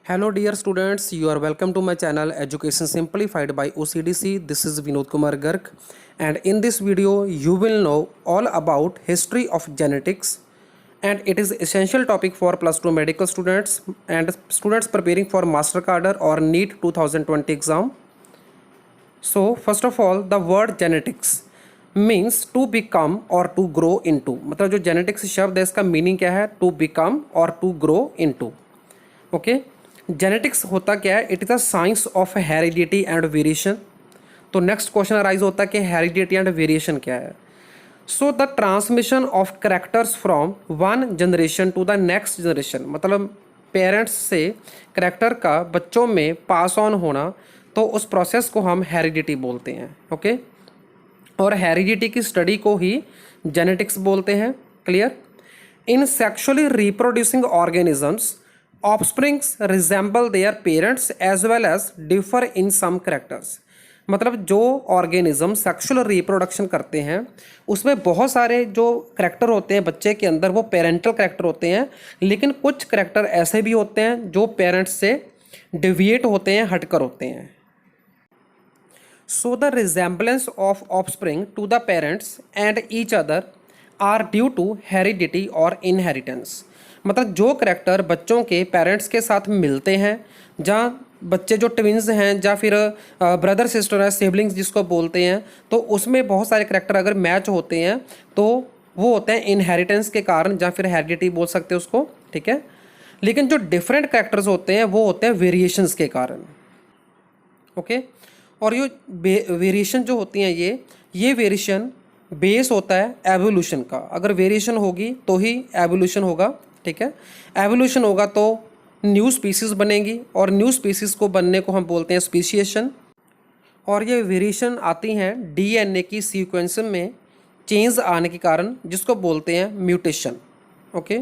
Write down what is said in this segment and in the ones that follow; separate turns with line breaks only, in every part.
Hello dear students, you are welcome to my channel Education Simplified by OCDC. This is Vinod Kumar Garg, and in this video you will know all about history of genetics, and it is essential topic for plus 2 medical students and students preparing for master cadre or NEET 2020 exam. So first of all, the word genetics means to become or to grow into. मतलब जो genetics शब्द है इसका meaning क्या है? To become or to grow into. Okay, genetics होता क्या है? It is a science of heredity and variation. तो नेक्स्ट क्वेश्चन अराइज होता है कि हेरिडिटी एंड वेरिएशन क्या है. So the transmission of characters from one generation to the next generation, मतलब पेरेंट्स से करेक्टर का बच्चों में पास ऑन होना, तो उस प्रोसेस को हम हेरिडिटी बोलते हैं. ओके, और हेरिडिटी की स्टडी को ही जेनेटिक्स बोलते हैं. Clear? In sexually reproducing organisms offsprings resemble their parents as well as differ in some characters. मतलब जो ऑर्गेनिज्म सेक्सुअल रिप्रोडक्शन करते हैं उसमें बहुत सारे जो करेक्टर होते हैं बच्चे के अंदर वो पेरेंटल करेक्टर होते हैं, लेकिन कुछ करेक्टर ऐसे भी होते हैं जो पेरेंट्स से डिविएट होते हैं, हटकर होते हैं. So the resemblance of offspring to the parents and each other are due to heredity और इनहेरिटेंस. मतलब जो करेक्टर बच्चों के पेरेंट्स के साथ मिलते हैं, जहाँ बच्चे जो ट्विन्स हैं या फिर ब्रदर सिस्टर है, सिबलिंग्स जिसको बोलते हैं, तो उसमें बहुत सारे करेक्टर अगर मैच होते हैं तो वो होते हैं इनहेरिटेंस के कारण, या फिर हेरिडिटी बोल सकते हैं उसको. ठीक है, लेकिन जो डिफरेंट करेक्टर्स होते हैं वो होते हैं वेरिएशंस के कारण. ओके, और ये वेरिएशन जो होती हैं ये वेरिएशन बेस होता है एवोल्यूशन का. अगर वेरिएशन होगी तो ही एवोल्यूशन होगा. ठीक है, एवोल्यूशन होगा तो न्यू स्पीसीज बनेगी, और न्यू स्पीसीज को बनने को हम बोलते हैं स्पीशिएशन. और ये वेरिएशन आती हैं डीएनए की सीक्वेंस में चेंज आने के कारण, जिसको बोलते हैं mutation. Okay,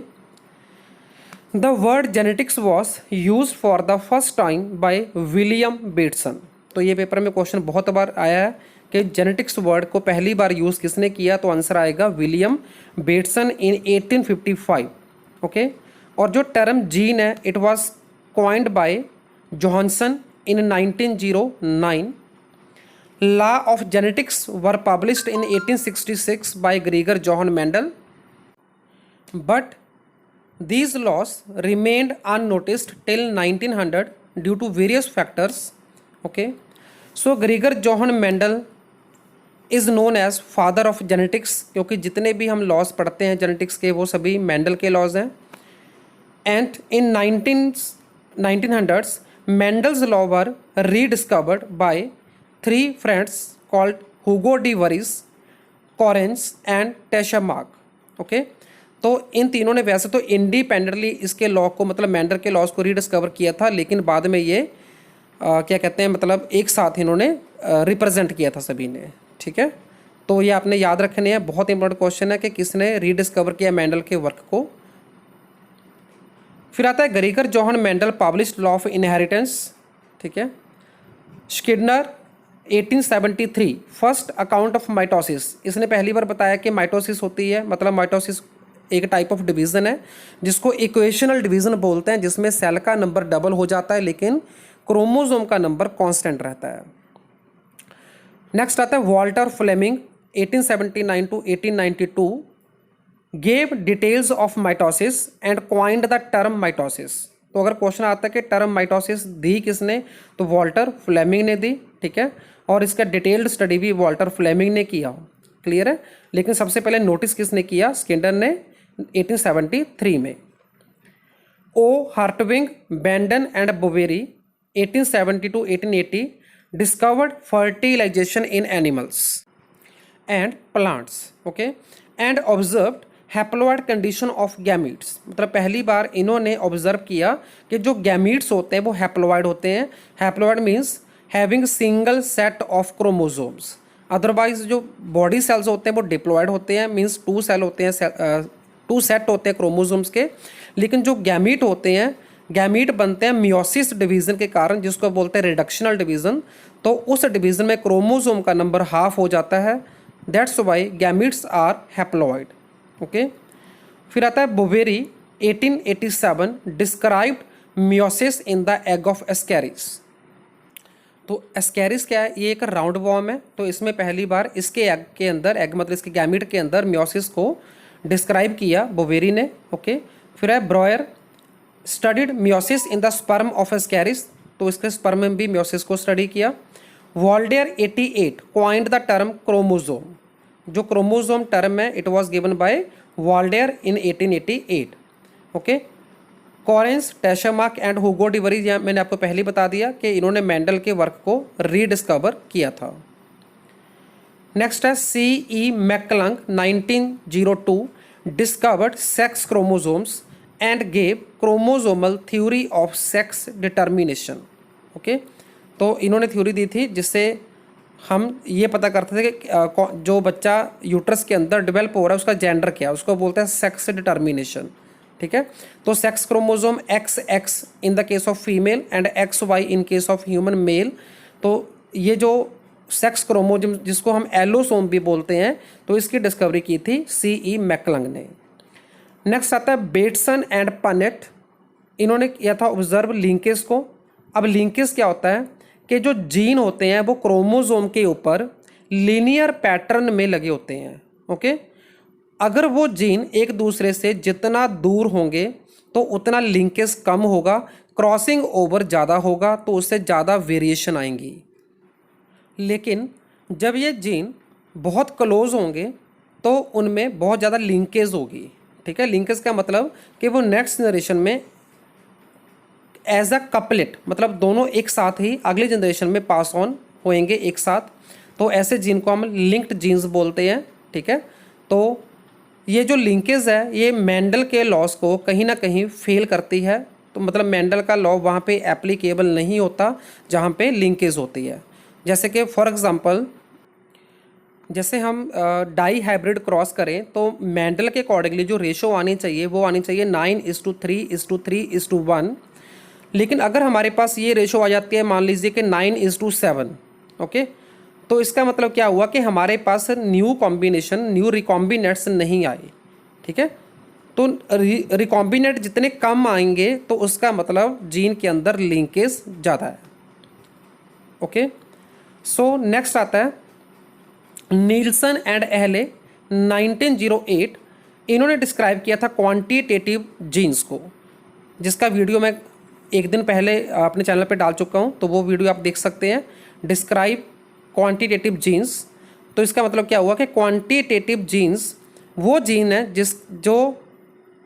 the word genetics was use for the first time by William Bateson. तो ये पेपर में क्वेश्चन बहुत बार आया है कि जेनेटिक्स वर्ड को पहली बार यूज़ किसने किया, तो आंसर आएगा विलियम बेटसन इन 1855. ओके, और जो टर्म जीन है it was coined by Johnson in 1909. Law of genetics were published in 1866 by Gregor John Mendel, but these laws remained unnoticed till 1900 due to various factors. Okay, so Gregor Johann Mendel is known as father of genetics, क्योंकि जितने भी हम laws पढ़ते हैं genetics के वो सभी Mendel के लॉज हैं. And in 1900s Mendel's law were rediscovered by three friends called Hugo de Vries, Correns and Teschmark. Okay, तो इन तीनों ने वैसे तो इंडिपेंडेंटली इसके लॉ को, मतलब मेंडल के लॉज को रीडिस्कवर किया था, लेकिन बाद में ये क्या कहते हैं, मतलब एक साथ इन्होंने रिप्रेजेंट किया था सभी ने. ठीक है, तो ये आपने याद रखने हैं, बहुत इंपॉर्टेंट क्वेश्चन है कि किसने रीडिस्कवर किया मेंडल के वर्क को. फिर आता है Gregor Johan Mendel published law of inheritance. ठीक है, Skinner 1873 first account of mitosis. इसने पहली बार बताया कि माइटोसिस होती है, मतलब माइटोसिस एक टाइप ऑफ डिवीज़न है जिसको इक्वेशनल डिवीज़न बोलते हैं, जिसमें सेल का नंबर डबल हो जाता है लेकिन क्रोमोसोम का नंबर कांस्टेंट रहता है. नेक्स्ट आता है Walther Flemming 1879 to 1892 gave details of mitosis and coined the term mitosis. तो अगर क्वेश्चन आता है कि टर्म माइटोसिस दी किसने, तो वॉल्टर फ्लेमिंग ने दी. ठीक है, और इसका डिटेल्ड स्टडी भी वॉल्टर फ्लेमिंग ने किया. क्लियर है, लेकिन सबसे पहले नोटिस किसने किया, स्किनर ने 1873 में. ओ Hartwig, बेंडन and Boveri 1870 to 1880 discovered fertilization in animals and plants. Okay, and observed haploid condition of gametes. मतलब पहली बार इन्होंने ऑब्जर्व किया कि जो गैमीट्स होते हैं वो हैप्लोइड होते हैं. Haploid means having single set of chromosomes. Otherwise जो बॉडी सेल्स होते हैं वो डिप्लॉयड होते हैं, मीन्स टू सेल होते हैं, टू सेट होते हैं क्रोमोसोम्स के. लेकिन जो गैमीट होते हैं, गैमीट बनते हैं मियोसिस डिवीज़न के कारण, जिसको बोलते हैं रिडक्शनल डिवीज़न. तो उस डिवीज़न में क्रोमोसोम का नंबर हाफ हो जाता है. That's why gametes are haploid. Okay, फिर आता है Boveri 1887 described meiosis in the egg of Ascaris. तो एस्कैरिस क्या है, ये एक राउंड वॉर्म है। तो इसमें पहली बार इसके एग के अंदर, एग मतलब इसके गैमिट के अंदर मियोसिस को डिस्क्राइब किया बोवेरी ने। ओके, फिर है Breuer studied meiosis in the sperm of Ascaris, तो इसके स्पर्म में भी मियोसिस को स्टडी किया। Waldeyer 88 coined the term chromosome, जो क्रोमोजोम टर्म है it was given by Waldeyer in 1888। Okay, Correns, Tschermak and Hugo de Vries, मैंने आपको पहले ही बता दिया कि इन्होंने मेंडल के वर्क को रीडिस्कवर किया था। नेक्स्ट है सी ई मैकलंग 1902 discovered sex chromosomes and gave chromosomal theory of sex determination. Okay, तो इन्होंने थ्योरी दी थी जिससे हम ये पता करते थे कि जो बच्चा यूट्रस के अंदर डेवलप हो रहा है उसका जेंडर क्या है, उसको बोलते हैं सेक्स डिटर्मिनेशन। ठीक है, तो sex chromosome XX in the case of female and XY in case of human male. तो ये जो सेक्स क्रोमोसोम जिसको हम एलोसोम भी बोलते हैं, तो इसकी डिस्कवरी की थी CE मैकलंग ने। नेक्स्ट आता है बेटसन एंड पनेट, इन्होंने किया था ऑब्जर्व लिंकेज को। अब लिंकेज क्या होता है कि जो जीन होते हैं वो क्रोमोसोम के ऊपर लीनियर पैटर्न में लगे होते हैं। ओके, अगर वो जीन एक दूसरे से जितना दूर होंगे तो उतना लिंकेज कम होगा, क्रॉसिंग ओवर ज़्यादा होगा तो उससे ज़्यादा वेरिएशन आएंगी। लेकिन जब ये जीन बहुत क्लोज होंगे तो उनमें बहुत ज़्यादा लिंकेज होगी। ठीक है, लिंकेज का मतलब कि वो नेक्स्ट जनरेशन में एज अ कपलेट, मतलब दोनों एक साथ ही अगली जनरेशन में पास ऑन होएंगे एक साथ। तो ऐसे जीन को हम लिंक्ड जीन्स बोलते हैं। ठीक है, तो ये जो लिंकेज है ये मेंडल के लॉस को कहीं ना कहीं फेल करती है। तो मतलब मेंडल का लॉ वहाँ पे एप्लीकेबल नहीं होता जहाँ पे लिंकेज होती है। जैसे कि फॉर एग्जांपल जैसे हम डाई हाइब्रिड क्रॉस करें तो मेंडल के अकॉर्डिंगली जो रेशो आनी चाहिए वो आनी चाहिए 9:3:3:1। लेकिन अगर हमारे पास ये रेशो आ जाती है मान लीजिए कि 9:7, ओके, तो इसका मतलब क्या हुआ कि हमारे पास न्यू कॉम्बिनेशन, न्यू रिकॉम्बिनेट्स नहीं आए। ठीक है, तो रिकॉम्बिनेट जितने कम आएंगे तो उसका मतलब जीन के अंदर लिंकेज ज़्यादा है। ओके, सो नेक्स्ट आता है नील्सन एंड एहले 1908, इन्होंने डिस्क्राइब किया था क्वांटिटेटिव जीन्स को, जिसका वीडियो मैं एक दिन पहले अपने चैनल पे डाल चुका हूँ, तो वो वीडियो आप देख सकते हैं, डिस्क्राइब क्वांटिटेटिव जीन्स। तो इसका मतलब क्या हुआ कि क्वांटिटेटिव जीन्स वो जीन है जो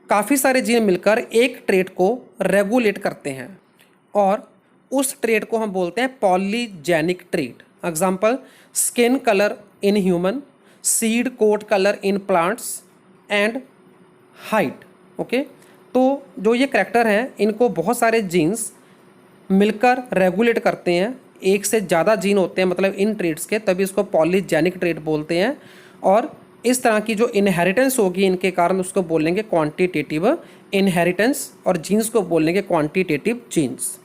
काफ़ी सारे जीन मिलकर एक ट्रेट को रेगुलेट करते हैं और उस ट्रेट को हम बोलते हैं polygenic trait. Example skin colour in human, seed coat colour in plants and height. Okay, तो जो ये करैक्टर हैं इनको बहुत सारे जीन्स मिलकर रेगुलेट करते हैं, एक से ज़्यादा जीन होते हैं मतलब इन ट्रेड्स के, तभी इसको पॉलीजेनिक ट्रेड बोलते हैं। और इस तरह की जो इनहेरिटेंस होगी इनके कारण उसको बोलेंगे क्वांटिटेटिव इनहेरिटेंस, और जीन्स को बोलेंगे क्वांटिटेटिव जीन्स।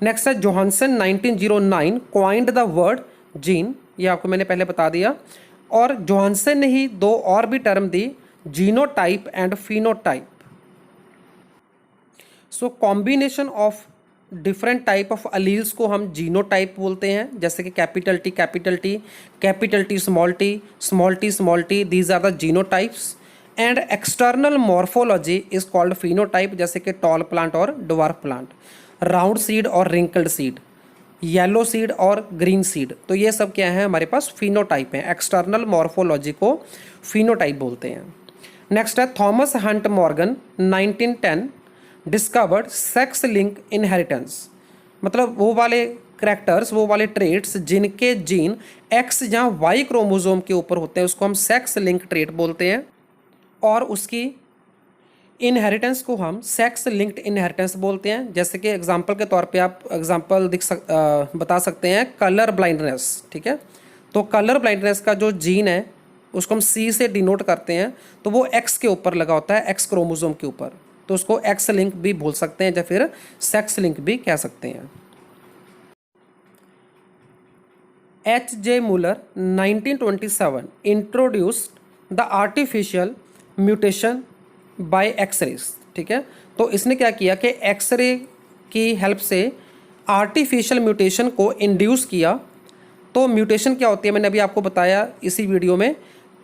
नेक्स्ट है Johansson 1909 coined the word gene, ये आपको मैंने पहले बता दिया। और जोहानसन ने ही दो और भी टर्म दी, genotype and phenotype. So combination of different type of alleles को हम जीनोटाइप बोलते हैं, जैसे कि capital T capital T, capital T small T, small T small T, these are the genotypes. And external morphology is called phenotype, जैसे कि tall plant और dwarf plant, round seed और रिंकल्ड सीड, येलो सीड और green seed. तो ये सब क्या है हमारे पास फिनोटाइप हैं, एक्सटर्नल मॉर्फोलॉजी को फिनोटाइप बोलते हैं। नेक्स्ट है Thomas Hunt Morgan 1910 discovered sex link inheritance, मतलब वो वाले करैक्टर्स, वो वाले ट्रेट्स जिनके जीन X या Y क्रोमोसोम के ऊपर होते हैं उसको हम सेक्स लिंक ट्रेट बोलते हैं, और उसकी इनहेरिटेंस को हम सेक्स लिंक्ड इनहेरिटेंस बोलते हैं। जैसे कि एग्जांपल के तौर पे आप एग्जांपल बता सकते हैं कलर ब्लाइंडनेस। ठीक है, तो कलर ब्लाइंडनेस का जो जीन है उसको हम C से डिनोट करते हैं, तो वो X के ऊपर लगा होता है, X क्रोमोसोम के ऊपर, तो उसको एक्स लिंक भी बोल सकते हैं या फिर सेक्स लिंक भी कह सकते हैं। H.J. Muller 1927 introduced the artificial mutation by X rays, ठीक है। तो इसने क्या किया कि एक्सरे की हेल्प से आर्टिफिशियल म्यूटेशन को इंड्यूस किया। तो म्यूटेशन क्या होती है, मैंने अभी आपको बताया इसी वीडियो में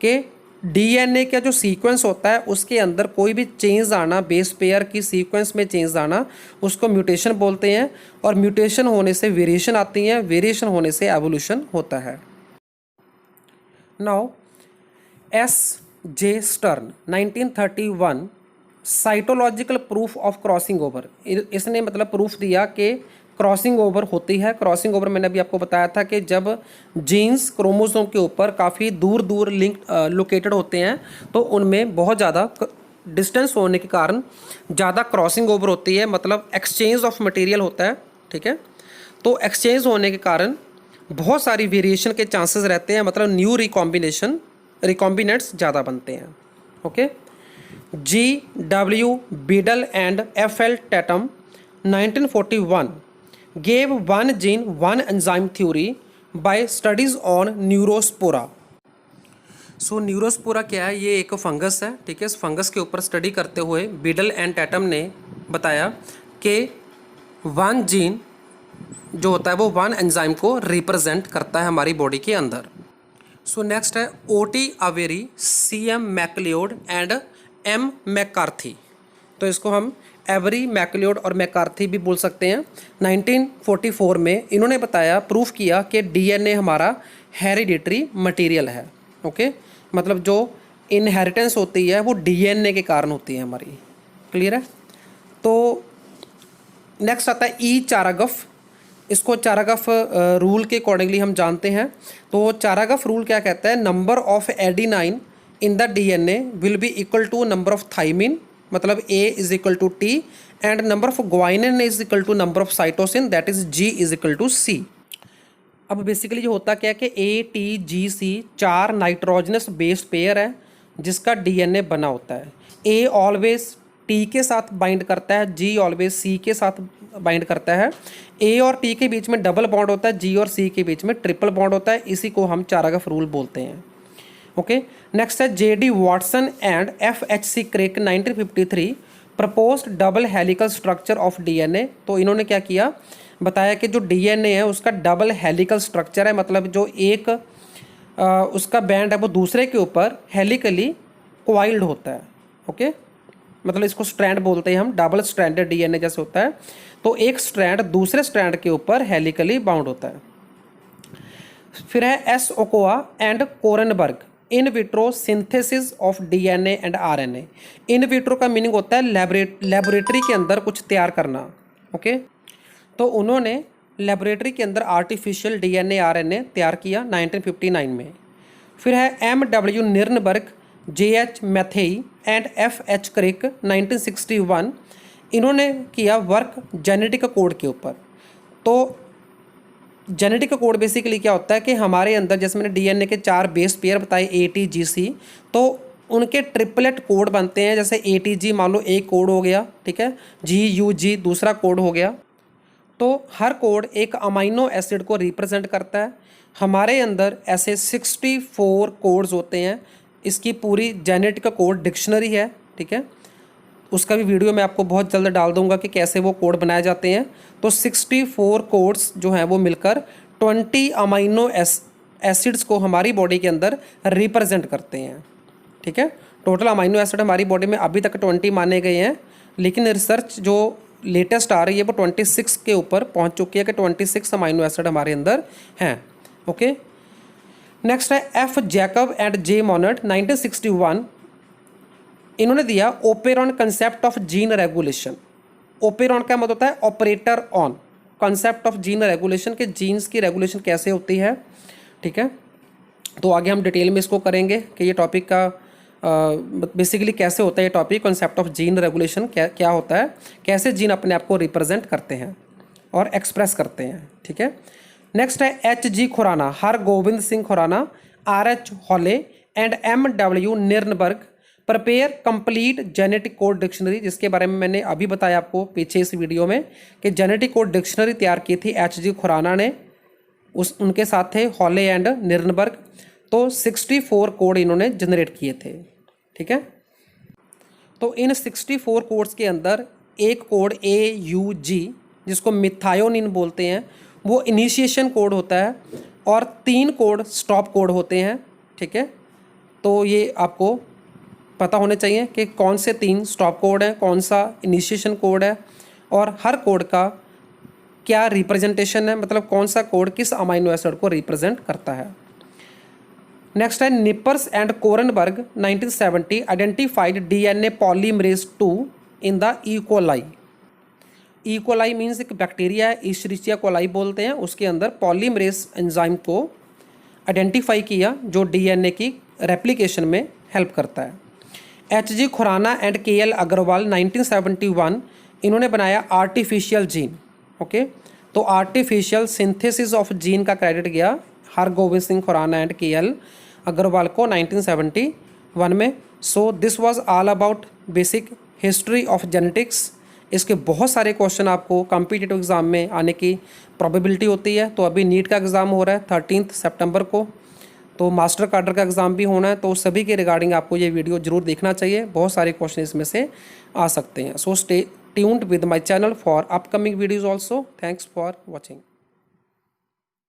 कि डीएनए का जो सीक्वेंस होता है उसके अंदर कोई भी चेंज आना, बेस पेयर की सीक्वेंस में चेंज आना, उसको म्यूटेशन बोलते हैं। और म्यूटेशन होने से वेरिएशन आती है, वेरिएशन होने से एवोल्यूशन होता है। Now S J stern 1931 cytological proof of crossing over, इसने मतलब प्रूफ दिया कि क्रॉसिंग ओवर होती है। क्रॉसिंग ओवर मैंने अभी आपको बताया था कि जब जीन्स क्रोमोसोम के ऊपर काफ़ी दूर दूर लिंक लोकेटेड होते हैं तो उनमें बहुत ज़्यादा डिस्टेंस होने के कारण ज़्यादा क्रॉसिंग ओवर होती है, मतलब एक्सचेंज ऑफ मटेरियल होता है, ठीक है। तो एक्सचेंज होने के कारण बहुत सारी वेरिएशन के चांसेस रहते हैं, मतलब न्यू रिकॉम्बिनेट्स ज़्यादा बनते हैं। Okay. G.W. Beadle and F.L. Tatum 1941 gave one gene one enzyme theory by studies on Neurospora। So Neurospora क्या है, ये एक फंगस है, ठीक है। इस फंगस के ऊपर स्टडी करते हुए बीडल एंड टैटम ने बताया कि वन जीन जो होता है वो वन एंजाइम को रिप्रेजेंट करता है हमारी बॉडी के अंदर। सो नेक्स्ट है O T Avery, C.M. MacLeod and M. McCarty. तो इसको हम एवरी, मैकलियोड और मैकार्थी भी बोल सकते हैं। 1944 में इन्होंने बताया, प्रूफ किया कि डीएनए हमारा हेरिडिटरी मटेरियल है। ओके, मतलब जो इनहेरिटेंस होती है वो डीएनए के कारण होती है हमारी। क्लियर है। तो नेक्स्ट आता है ई चारागफ। इसको चारागफ रूल के अकॉर्डिंगली हम जानते हैं। तो चारागफ रूल क्या कहता है, number of adenine in the DNA will be equal to number of thymine, मतलब A is equal to T, and number of guanine is equal to number of cytosine, that is G is equal to C। अब basically जो होता क्या है कि ATGC 4 nitrogenous base pair है जिसका DNA बना होता है। A ऑलवेज T के साथ बाइंड करता है, G ऑलवेज C के साथ बाइंड करता है। A और T के बीच में डबल बॉन्ड होता है, G और C के बीच में ट्रिपल बॉन्ड होता है। इसी को हम चारागफ रूल बोलते हैं। ओके। नेक्स्ट है JD Watson and FHC crack 1953 proposed double helical structure of DNA. तो इन्होंने क्या किया, बताया कि जो डीएनए है उसका डबल हेलिकल स्ट्रक्चर है, मतलब जो एक उसका बैंड है वो दूसरे के ऊपर हेलिकली क्वाइल्ड होता है। ओके, मतलब इसको स्ट्रैंड बोलते हैं हम, डबल स्ट्रैंडेड डीएनए जैसे होता है। तो एक स्ट्रैंड दूसरे स्ट्रैंड के ऊपर हेलिकली बाउंड होता है। फिर है S Ochoa and Kornberg in vitro synthesis of DNA and RNA. In vitro का मीनिंग होता है लेबोरेटरी के अंदर कुछ तैयार करना। ओके, तो उन्होंने लेबोरेटरी के अंदर आर्टिफिशियल डीएनए आरएनए तैयार किया 1959 में। फिर है MW निर्नबर्ग, JH मैथेई एंड FH क्रिक 1961। इन्होंने किया वर्क जेनेटिक कोड के ऊपर। तो जेनेटिक कोड बेसिकली क्या होता है कि हमारे अंदर, जैसे मैंने डीएनए के 4 बेस पेयर बताए ATGC, तो उनके ट्रिपलेट कोड बनते हैं। जैसे ATG मान लो एक कोड हो गया, ठीक है, GUG दूसरा कोड हो गया। तो हर कोड एक अमाइनो एसिड को रिप्रेजेंट करता है। हमारे अंदर ऐसे 64 कोड्स होते हैं। इसकी पूरी जेनेटिक कोड डिक्शनरी है, ठीक है। उसका भी वीडियो मैं आपको बहुत जल्द डाल दूंगा कि कैसे वो कोड बनाए जाते हैं। तो 64 कोड्स जो हैं वो मिलकर 20 अमाइनो एसिड्स को हमारी बॉडी के अंदर रिप्रेजेंट करते हैं, ठीक है। टोटल अमाइनो एसिड हमारी बॉडी में अभी तक 20 माने गए हैं, लेकिन रिसर्च जो लेटेस्ट आ रही है वो 26 के ऊपर पहुंच चुकी है कि 26 अमाइनो एसिड हमारे अंदर हैं। ओके, नेक्स्ट है F जैकब एंड J मोनट 1961। इन्होंने दिया operon concept of gene regulation. Operon का मतलब होता है operator on, concept of gene regulation के जीन्स की रेगुलेशन कैसे होती है, ठीक है। तो आगे हम डिटेल में इसको करेंगे कि ये टॉपिक का बेसिकली कैसे होता है ये topic, concept of gene regulation क्या होता है, कैसे जीन अपने आप को रिप्रेजेंट करते हैं और एक्सप्रेस करते हैं, ठीक है। नेक्स्ट है HG Khorana, Har Gobind Singh Khorana, RH Holley and MW Nirenberg prepare complete genetic code dictionary, जिसके बारे में मैंने अभी बताया आपको पीछे इस वीडियो में कि जेनेटिक कोड डिक्शनरी तैयार की थी HG खुराना ने, उनके साथ थे हॉले एंड निर्नबर्ग। तो 64 कोड इन्होंने जनरेट किए थे, ठीक है। तो इन 64 कोड्स के अंदर एक कोड AUG जिसको मिथायोनिन बोलते हैं वो इनिशिएशन कोड होता है और 3 कोड स्टॉप कोड होते हैं। ठीक है, तो ये आपको पता होने चाहिए कि कौन से 3 स्टॉप कोड हैं, कौन सा इनिशिएशन कोड है और हर कोड का क्या रिप्रेजेंटेशन है, मतलब कौन सा कोड किस अमाइनो एसिड को रिप्रेजेंट करता है। नेक्स्ट है Knippers and Kornberg 1970 identified DNA polymerase 2 in the E coli. E coli means एक बैक्टीरिया है, इशरिचिया कोलाई बोलते हैं, उसके अंदर पॉलीमरेज एंजाइम को आइडेंटिफाई किया जो DNA की रेप्लिकेशन में हेल्प करता है। HG Khorana and KL Agarwal 1971 इन्होंने बनाया आर्टिफिशियल जीन। ओके, तो आर्टिफिशियल सिंथेसिस ऑफ जीन का क्रेडिट गया हरगोविंद सिंह खुराना एंड KL अग्रवाल को 1971 में। So this was all about basic history of genetics. इसके बहुत सारे क्वेश्चन आपको कॉम्पिटिटिव एग्ज़ाम में आने की प्रोबेबिलिटी होती है। तो अभी नीट का एग्ज़ाम हो रहा है 13 सितंबर को, तो मास्टर कार्डर का एग्ज़ाम भी होना है, तो सभी के रिगार्डिंग आपको ये वीडियो जरूर देखना चाहिए, बहुत सारे क्वेश्चन इसमें से आ सकते हैं। So stay tuned with my channel for upcoming videos also. Thanks for watching.